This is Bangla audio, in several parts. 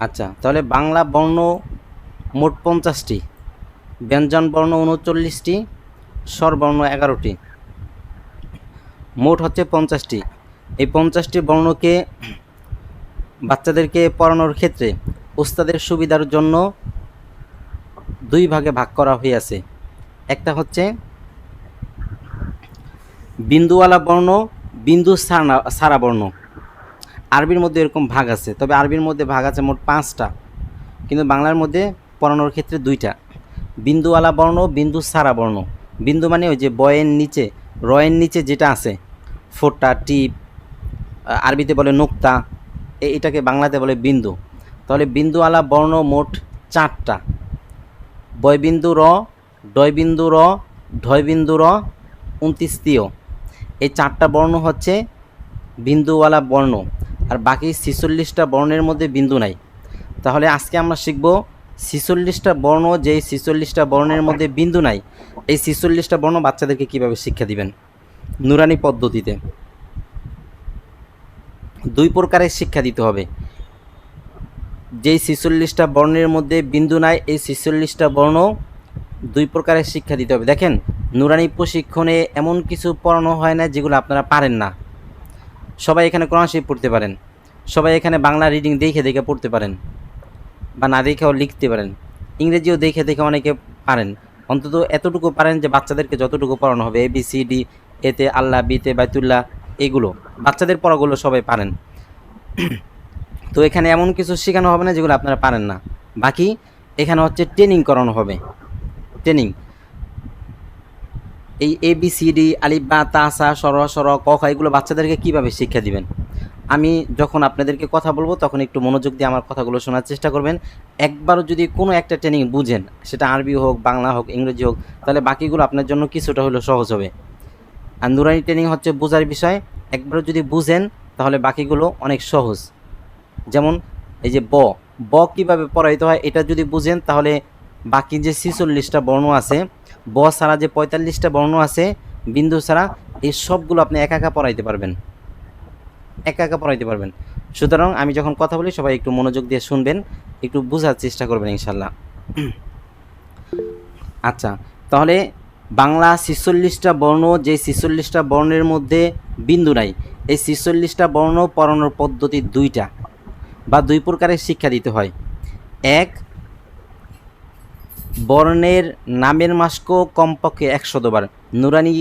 আচ্ছা, তাহলে বাংলা বর্ণ মোট 50টি, ব্যঞ্জন বর্ণ 39টি, স্বরবর্ণ 11টি, মোট হচ্ছে 50টি। এই 50টি বর্ণকে বাচ্চাদেরকে পড়ানোর ক্ষেত্রে ওস্তাদের সুবিধার জন্য দুই ভাগে ভাগ করা হয়েছে। একটা হচ্ছে বিন্দুওয়ালা বর্ণ, বিন্দু সারা বর্ণ। আরবির মধ্যে এরকম ভাগ আছে, তবে আরবির মধ্যে ভাগ আছে মোট 5টা, কিন্তু বাংলার মধ্যে পড়ানোর ক্ষেত্রে 2টা। বিন্দুওয়ালা বর্ণ, বিন্দু সারা বর্ণ। বিন্দু মানে ওই যে বয়ের নিচে, রয়ের নিচে যেটা আছে, ফোঁটা, টিপ, আরবিতে বলে নোক্তা, এটাকে বাংলাতে বলে বিন্দু। তাহলে বিন্দুওয়ালা বর্ণ মোট 4টা: বয়বিন্দু র, ডয়বিন্দু র, ঢয়বিন্দু র, 29 এই 4টা বর্ণ হচ্ছে বিন্দুওয়ালা বর্ণ। আর বাকি 46টা বর্ণের মধ্যে বিন্দু নাই। তাহলে আজকে আমরা শিখব 46টা বর্ণ, যেই 46টা বর্ণের মধ্যে বিন্দু নাই, এই 46টা বর্ণ বাচ্চাদেরকে কিভাবে শিক্ষা দিবেন নুরানি পদ্ধতিতে। 2 প্রকারের শিক্ষা দিতে হবে। যেই 46টা বর্ণের মধ্যে বিন্দু নাই, এই 46টা বর্ণ 2 প্রকারের শিক্ষা দিতে হবে। দেখেন, নুরানি প্রশিক্ষণে এমন কিছু পড়ানো হয় না যেগুলো আপনারা পারেন না। সবাই এখানে কোরআন শরীফ পড়তে পারেন, সবাই এখানে বাংলা রিডিং দেখে দেখে পড়তে পারেন, বা না দেখেও লিখতে পারেন, ইংরেজিও দেখে দেখে অনেকে পারেন। অন্তত এতটুকু পারেন যে বাচ্চাদেরকে যতটুকু পড়ানো হবে, ABCD, এতে আল্লাহ, বিতে বাইতুল্লাহ, এগুলো বাচ্চাদের পড়াগুলো সবাই পারেন। তো এখানে এমন কিছু শেখানো হবে না যেগুলো আপনারা পারেন না। বাকি এখানে হচ্ছে ট্রেনিং করানো হবে। ট্রেনিং, এই ABCD, আলিফ বা তা সা সর ক খ এগুলো বাচ্চাদেরকে কীভাবে শিক্ষা দিবেন। আমি যখন আপনাদেরকে কথা বলবো তখন একটু মনোযোগ দিয়ে আমার কথাগুলো শোনার চেষ্টা করবেন। একবারও যদি কোনো একটা ট্রেনিং বুঝেন, সেটা আরবি হোক, বাংলা হোক, ইংরেজি হোক, তাহলে বাকিগুলো আপনার জন্য কিছুটা হলেও সহজ হবে। আর নুরানি ট্রেনিং হচ্ছে বোঝার বিষয়। একবারও যদি বুঝেন তাহলে বাকিগুলো অনেক সহজ। যেমন এই যে ব কীভাবে পড়াইতে হয় এটা যদি বুঝেন, তাহলে বাকি যে 46টা বর্ণ আছে, ব ছাড়া যে 45টা বর্ণ আছে বিন্দু ছাড়া, এই সবগুলো আপনি একা একা পড়াইতে পারবেন, একা একা পড়াইতে পারবেন। সুতরাং আমি যখন কথা বলি সবাই একটু মনোযোগ দিয়ে শুনবেন, একটু বোঝার চেষ্টা করবেন ইনশাল্লাহ। আচ্ছা, তাহলে বাংলা 46টা বর্ণ, যে 46টা বর্ণের মধ্যে বিন্দু নাই, এই 46টা বর্ণ পড়ানোর পদ্ধতি 2টা বা 2 প্রকারের শিক্ষা দিতে হয়। এক, বর্ণের নামের মাস্ক কমপক্ষে 100 বার। নুরানি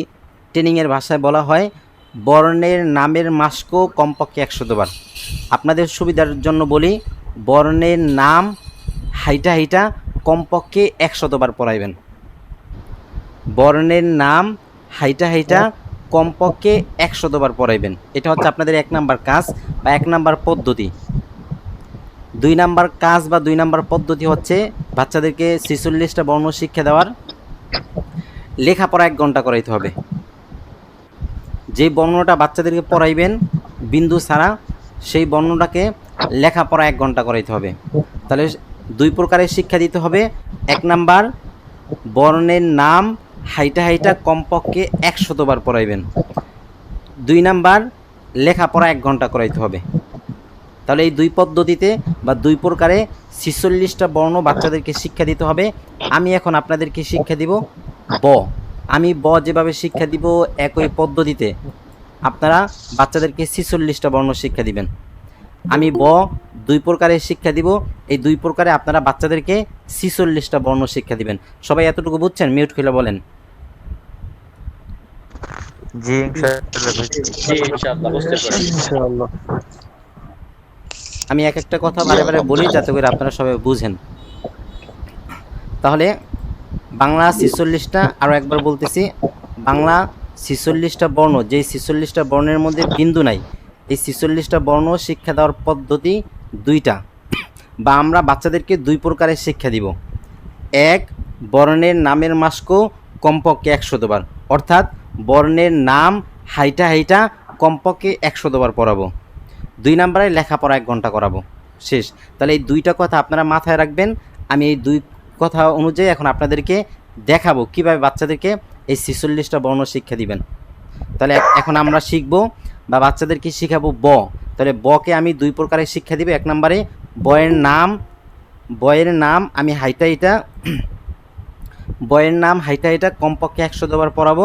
ট্রেনিংয়ের ভাষায় বলা হয় বর্ণের নামের মাস্ক কমপক্ষে 100 বার। আপনাদের সুবিধার জন্য বলি, বর্ণের নাম হাইটা হাইটা কমপক্ষে 100 বার পড়াইবেন। বর্ণের নাম হাইটা হাইটা কমপক্ষে 100 বার পড়াইবেন। এটা হচ্ছে আপনাদের 1 নাম্বার কাজ বা 1 নাম্বার পদ্ধতি। 2 নাম্বার কাজ বা 2 নাম্বার পদ্ধতি হচ্ছে বাচ্চাদেরকে 46টা বর্ণ শিক্ষা দেওয়ার লেখাপড়া 1 ঘন্টা করাইতে হবে। যে বর্ণটা বাচ্চাদেরকে পড়াইবেন বিন্দু ছাড়া, সেই বর্ণটাকে লেখাপড়া 1 ঘন্টা করাইতে হবে। তাহলে 2 প্রকারের শিক্ষা দিতে হবে। 1 নাম্বার, বর্ণের নাম হাইটা হাইটা কমপক্ষে 100 বার পড়াইবেন। 2 নাম্বার, লেখাপড়া 1 ঘন্টা করাইতে হবে। তাহলে এই 2 পদ্ধতিতে বা 2 প্রকারে 46টা বর্ণ বাচ্চাদেরকে শিক্ষা দিতে হবে। আমি এখন আপনাদেরকে শিক্ষা দিব ব। আমি ব যেভাবে শিক্ষা দিব একই পদ্ধতিতে আপনারা বাচ্চাদেরকে 46টা বর্ণ শিক্ষা দিবেন। আমি ব 2 প্রকারের শিক্ষা দিব, এই 2 প্রকারে আপনারা বাচ্চাদেরকে 46টা বর্ণ শিক্ষা দিবেন। সবাই এতটুকু বুঝছেন? মিউট খুলে বলেন। জি ইনশাআল্লাহ বুঝতে পারছি ইনশাআল্লাহ। আমি এক একটা কথা বারে বারে বলি যাতে করে আপনারা সবাই বুঝেন। তাহলে বাংলা 46টা, আরও একবার বলতেছি, বাংলা 46টা বর্ণ, যেই 46টা বর্ণের মধ্যে বিন্দু নাই, এই 46টা বর্ণ শিক্ষা দেওয়ার পদ্ধতি 2টা বা আমরা বাচ্চাদেরকে 2 প্রকারের শিক্ষা দিব। 1, বর্ণের নামের মাস্ক কমপক্ষে 100 বার, অর্থাৎ বর্ণের নাম হাইটা হাইটা কমপক্ষে 100 বার পড়াবো। 2 নাম্বারে লেখাপড়া 1 ঘন্টা করাবো। শেষ। তাহলে এই 2টা কথা আপনারা মাথায় রাখবেন। আমি এই 2 কথা অনুযায়ী এখন আপনাদেরকে দেখাবো কিভাবে বাচ্চাদেরকে এই 46টা বর্ণ শিক্ষা দিবেন। তাহলে এখন আমরা শিখব বা বাচ্চাদেরকে শিখাবো ব। তাহলে বকে আমি 2 প্রকারের শিক্ষা দিব। 1 নম্বরে বয়ের নাম আমি হাইটা এটা কমপক্ষে 100 বার পড়াবো।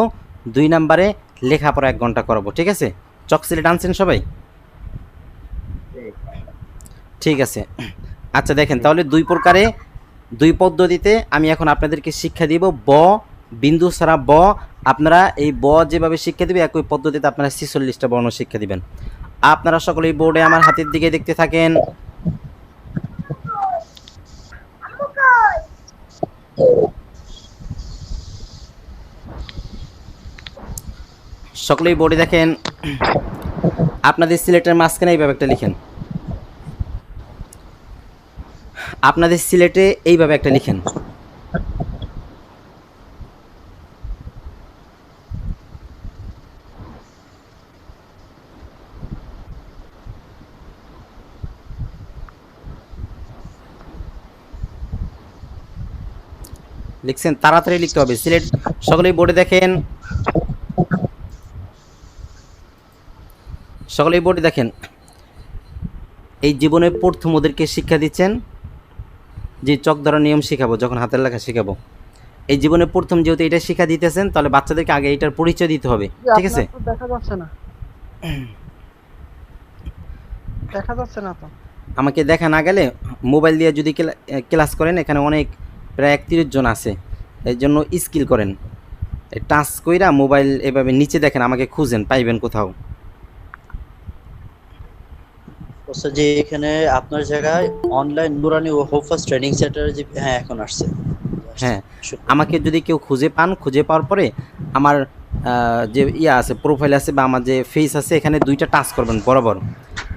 2 নম্বরে লেখাপড়া 1 ঘন্টা করাবো। ঠিক আছে, চক সিলেট আনছেন সবাই? ঠিক আছে। আচ্ছা দেখেন, তাহলে 2 প্রকারে 2 পদ্ধতিতে আমি এখন আপনাদেরকে শিক্ষা দিব। বিন্দু ছাড়া আপনারা এই যেভাবে শিক্ষা দিবে একই পদ্ধতিতে আপনারা 46টা বর্ণ শিক্ষা দিবেন। আপনারা সকলেই বোর্ডে আমার হাতের দিকে দেখতে থাকেন। সকলেই বোর্ডে দেখেন। আপনাদের সিলেটের মাঝখানে এইভাবে একটা লিখেন। আপনাদের সিলেটে এইভাবে একটা লিখেন। লিখছেন? তাড়াতাড়ি লিখতে হবে। সিলেট সকলেই বোর্ডে দেখেন। সকলেই বোর্ডে দেখেন। এই জীবনে প্রথম ওদেরকে শিক্ষা দিচ্ছেন যে চক ধরার নিয়ম শেখাবো, যখন হাতের লেখা শেখাবো। এই জীবনে প্রথম যেহেতু এটা শিক্ষা দিতেছেন, তাহলে বাচ্চাদেরকে আগে এটার পরিচয় দিতে হবে। ঠিক আছে? দেখা যাচ্ছে না, দেখা যাচ্ছে না তো। আমাকে দেখা না গেলে মোবাইল দিয়ে যদি ক্লাস করেন, এখানে অনেক প্রায় 31 জন আছে, এই জন্য স্কিল করেন। টাচ কইরা মোবাইল এভাবে নিচে দেখেন, আমাকে খুঁজেন, পাইবেন কোথাও। ওস্তাদ জি, এখানে আপনার জায়গায় অনলাইন নুরানি ও হোফাস ট্রেনিং সেন্টার যে, হ্যাঁ এখন আসছে। হ্যাঁ, আমাকে যদি কেউ খুঁজে পান, খুঁজে পাওয়ার পরে আমার যে আছে প্রোফাইল আছে বা আমার যে ফেস আছে, এখানে 2টা টাচ করবেন বরাবর।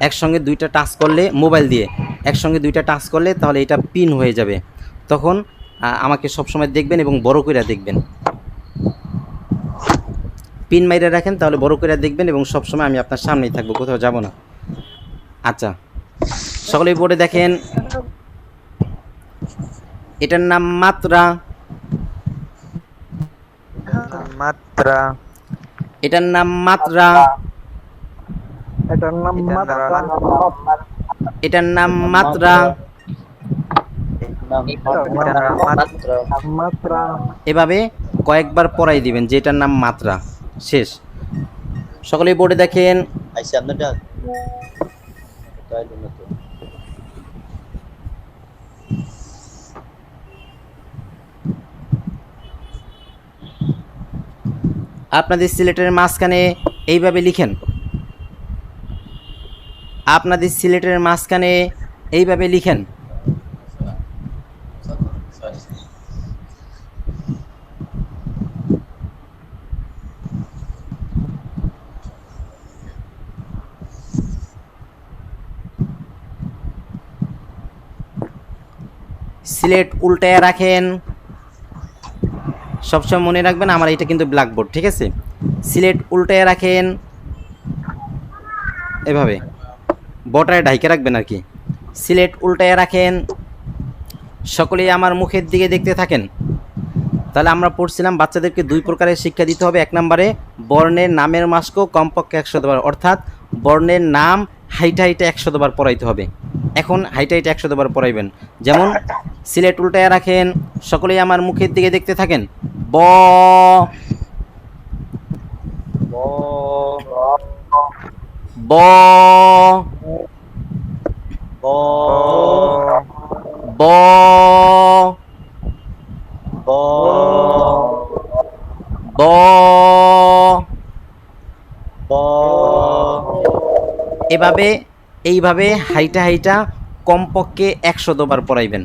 একসঙ্গে 2টা টাচ করলে, মোবাইল দিয়ে একসঙ্গে 2টা টাচ করলে তাহলে এটা পিন হয়ে যাবে। তখন আমাকে সবসময় দেখবেন এবং বড় করে দেখবেন। পিন মাইরে রাখেন, তাহলে বড় করে দেখবেন এবং সবসময় আমি আপনার সামনেই থাকবো, কোথাও যাব না। আচ্ছা, সকলেই বোর্ডে দেখেন। এটার নাম মাত্রা। মাত্রা। এটার নাম মাত্রা। এটার নাম মাত্রা। এটার নাম মাত্রা। মাত্রা। এভাবে কয়েকবার পড়াই দিবেন যে এটার নাম মাত্রা। শেষ। সকলেই বোর্ডে দেখেন। আইসা আপনারটা আপনাদের সিলেটের মাঝখানে এইভাবে লিখেন। আপনাদের সিলেটের মাঝখানে এইভাবে লিখেন। সিলেট উল্টায় রাখেন। সবসময় মনে রাখবেন, আমার এটা কিন্তু ব্ল্যাকবোর্ড। ঠিক আছে? সিলেট উল্টায় রাখেন এভাবে, বটায় ঢাইকে রাখবেন আর কি। সিলেট উল্টায় রাখেন। সকলেই আমার মুখের দিকে দেখতে থাকেন। তাহলে আমরা পড়ছিলাম বাচ্চাদেরকে 2 প্রকারের শিক্ষা দিতে হবে। 1 নম্বরে বর্ণের নামের মাস্কও কমপক্ষে 100 বার, অর্থাৎ বর্ণের নাম হাইটা 100 বার পড়াইতে হবে। এখন হাইটা 100 বার পড়াইবেন। যেমন সিলেট উল্টায় রাখেন। সকলেই আমার মুখের দিকে দেখতে থাকেন। ব ব ব ব এইভাবে হাইটা কমপক্ষে 100 বার পড়াইবেন।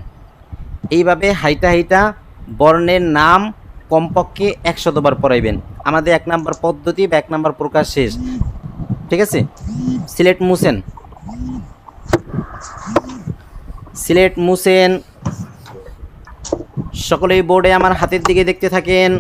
এইভাবে হাইটা বর্ণের নাম কমপক্ষে 100 বার পড়াইবেন। আমাদের 1 নম্বর পদ্ধতি বা 1 নম্বর প্রকার শেষ। ঠিক আছে? সিলেট মুছেন। সিলেট মুছেন। সকলেই বোর্ডে আমার হাতের দিকে দেখতে থাকেন।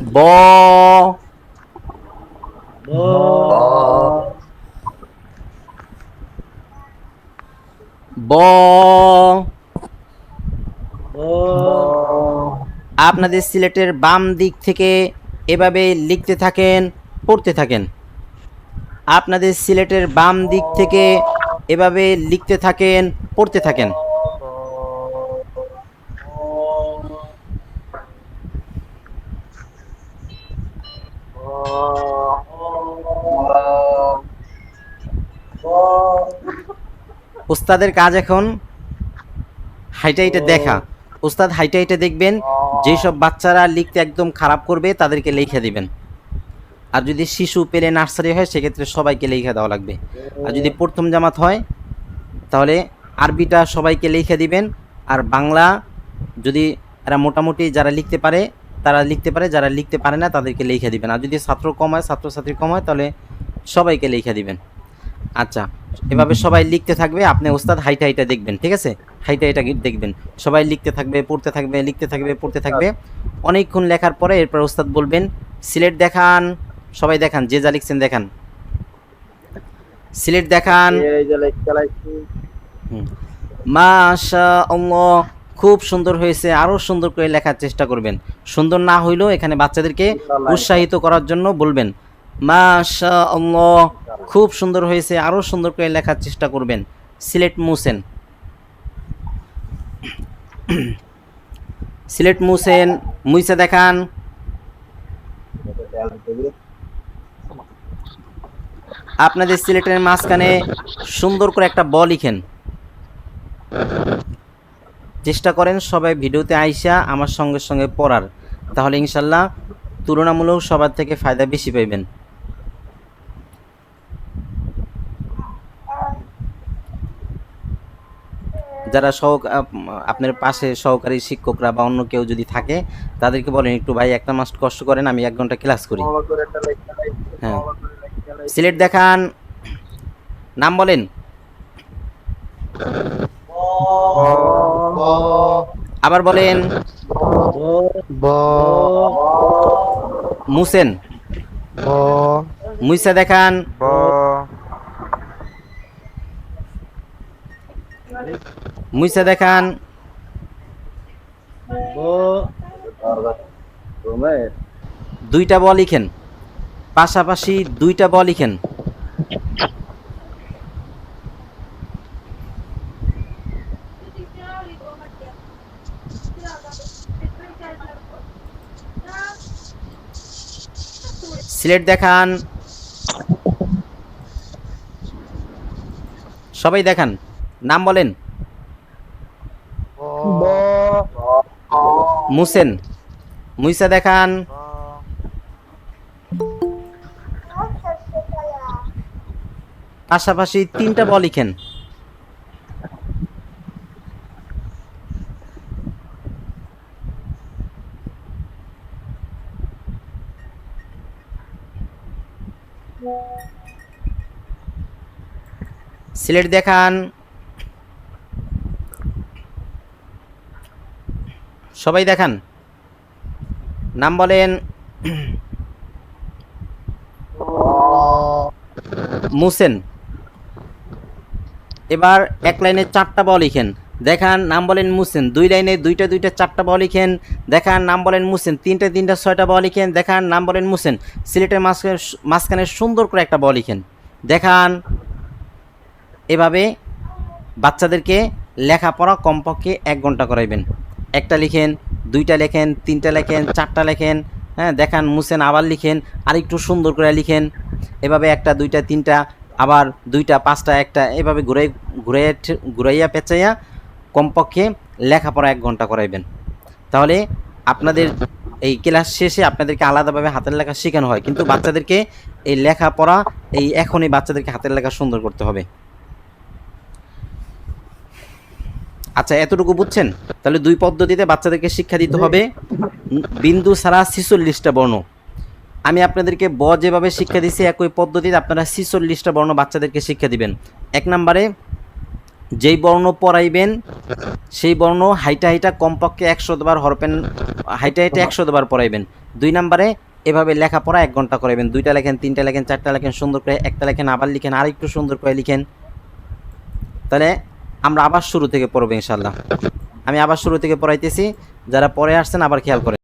ব ব ব আপনাদের সিলেটের বাম দিক থেকে এভাবে লিখতে থাকেন, পড়তে থাকেন। আপনাদের সিলেটের বাম দিক থেকে এভাবে লিখতে থাকেন, পড়তে থাকেন। উস্তাদের কাজ এখন হাইটা হাইটা দেখা। উস্তাদ হাইটা হাইটা দেখবেন, যেসব বাচ্চারা লিখতে একদম খারাপ করবে তাদেরকে লিখে দিবেন। আর যদি শিশু পেলে নার্সারি হয় সেক্ষেত্রে সবাইকে লিখে দেওয়া লাগবে। আর যদি প্রথম জামাত হয় তাহলে আরবিটা সবাইকে লিখে দিবেন। আর বাংলা যদি এরা মোটামুটি যারা লিখতে পারে তারা লিখতে পারে, যারা লিখতে পারে না তাদেরকে লিখে দিবেন। আর যদি ছাত্র কম হয়, ছাত্রছাত্রী কম হয়, তাহলে সবাইকে লিখে দিবেন। আচ্ছা, এভাবে সবাই লিখতে থাকবে, আপনি ওস্তাদ হাইটা হাইটা দেখবেন, ঠিক আছে? হাইটা হাইটা দেখবেন, সবাই লিখতে থাকবে, পড়তে থাকবে, লিখতে থাকবে, পড়তে থাকবে। অনেকক্ষণ লেখার পরে এরপর ওস্তাদ বলবেন সিলেট দেখান। সবাই দেখান, যে যা লিখছেন দেখান, সিলেট দেখান। মাশাআল্লাহ, খুব সুন্দর হয়েছে, আরও সুন্দর করে লেখার চেষ্টা করবেন। সুন্দর না হইলেও এখানে বাচ্চাদেরকে উৎসাহিত করার জন্য বলবেন মাশাআল্লাহ, খুব সুন্দর হয়েছে, আরও সুন্দর করে লেখার চেষ্টা করবেন। সিলেট মুছেন, সিলেট মুছেন, মুইসা দেখান। আপনাদের সিলেটের মাঝখানে সুন্দর করে একটা ব লিখেন। চেষ্টা করেন সবাই ভিডিওতে আইসা আমার সঙ্গে সঙ্গে পড়ার, তাহলে ইনশাল্লাহ তুলনামূলক সবার থেকে ফায়দা বেশি পাইবেন। যারা আপনার পাশে সহকারী শিক্ষকরা বা অন্য কেউ যদি থাকে তাদেরকে বলেন একটু ভাই একটা মাস কষ্ট করেন, আমি 1 ঘন্টা ক্লাস করি। হ্যাঁ, সিলেট দেখান, নাম বলেন। আবার বলেন। মুছেন, মুইসা দেখান। মুইসা দেখান। দুইটা ব লিখেন, পাশাপাশি দুইটা ব লিখেন। সিলেট দেখান, সবাই দেখান, নাম বলেন। মুছেন, মুইসা দেখান। পাশাপাশি 3টা ব লিখেন। সিলেট দেখান, সবাই দেখান, নাম বলেন। মুছেন। এবার এক লাইনে 4টা ব লিখেন, দেখান, নাম বলেন। মুছেন। 2 লাইনে 2টা 4টা ব লিখেন, দেখান, নাম বলেন। মুছেন। 3টা 6টা ব লিখেন, দেখান, নাম বলেন। মুছেন। সিলেটের মাঝখানে সুন্দর করে একটা ব লিখেন, দেখান। এভাবে বাচ্চাদেরকে লেখাপড়া কমপক্ষে 1 ঘন্টা করাইবেন। 1টা লিখেন, 2টা লেখেন, 3টা লেখেন, 4টা লেখেন, হ্যাঁ, দেখান, মুছেন, আবার লিখেন, আর একটু সুন্দর করে লিখেন। এভাবে 1টা 2টা 3টা, আবার 2টা 5টা 1টা, এভাবে ঘুরাইয়া পেঁচাইয়া কমপক্ষে লেখাপড়া 1 ঘন্টা করাইবেন। তাহলে আপনাদের এই ক্লাস শেষে আপনাদেরকে আলাদাভাবে হাতের লেখা শেখানো হয়, কিন্তু বাচ্চাদেরকে এই লেখাপড়া এখনই বাচ্চাদেরকে হাতের লেখা সুন্দর করতে হবে। আচ্ছা, এতটুকু বুঝছেন? তাহলে 2 পদ্ধতিতে বাচ্চাদেরকে শিক্ষা দিতে হবে। বিন্দু ছাড়া 46টা বর্ণ। আমি আপনাদেরকে ব যেভাবে শিক্ষা দিচ্ছি একই পদ্ধতিতে আপনারা 46টা বর্ণ বাচ্চাদেরকে শিক্ষা দিবেন। 1 নম্বরে যেই বর্ণ পড়াইবেন সেই বর্ণ হাইটা হাইটা কমপক্ষে 100 বার হরপেন, হাইটা হাইটা 100 বার পড়াইবেন। 2 নম্বরে এভাবে লেখাপড়া 1 ঘন্টা করাবেন। 2টা লেখেন, 3টা লেখেন, 4টা লেখেন, সুন্দর করে একটা লেখেন, আবার লিখেন, আর একটু সুন্দর করে লিখেন। তাহলে আমরা আবার শুরু থেকে পড়বো ইনশাআল্লাহ। আমি আবার শুরু থেকে পড়াইতেছি, যারা পরে আসছেন আবার খেয়াল করেন।